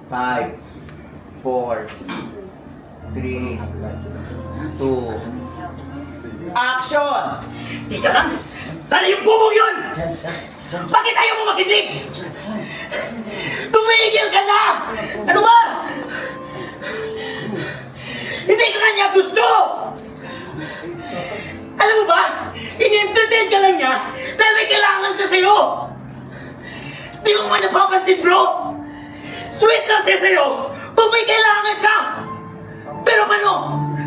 5, 4, 3, 2, action! Tika lang! Sana yung bubong yun! Bakit ayaw mo makinig? Tumigil ka na! Ano ba? Hindi ka kanya gusto! Alam mo ba? Ini-entertain ka lang niya dahil may kailangan siya sa'yo! Di mo man napapansin, bro! Sweet lang siya sa'yo pag may kailangan siya! Pero paano?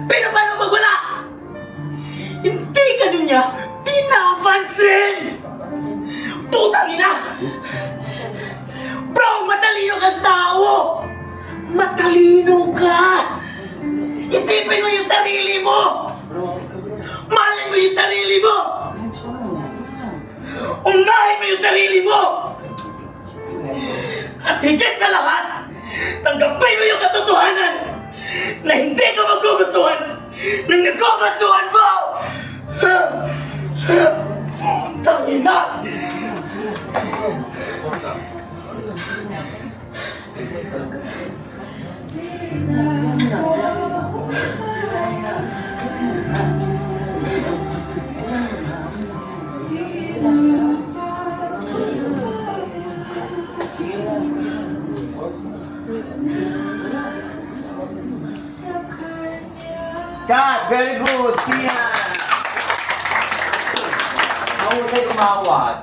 Pero paano pag wala? Hindi ka din niya pinapansin! Putang ina! Bro, matalino kang tao! Matalino ka! Isipin mo yung sarili mo! Mahalin mo yung sarili mo! Unahin mo yung sarili mo! At higit sa lahat, tanggapin mo yung katotohanan na hindi ka magugustuhan ng nagugustuhan mo! Putang ina! Cut! Very good! Siya! Mahusay kumawat.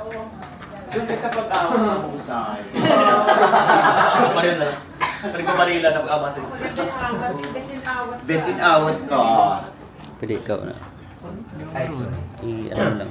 Doon ka sa pag-awat na mahusay. Marila. Marila na pag-abatin. Best in awat ka. Pwede ikaw na. Ay, sorry. I-ano lang.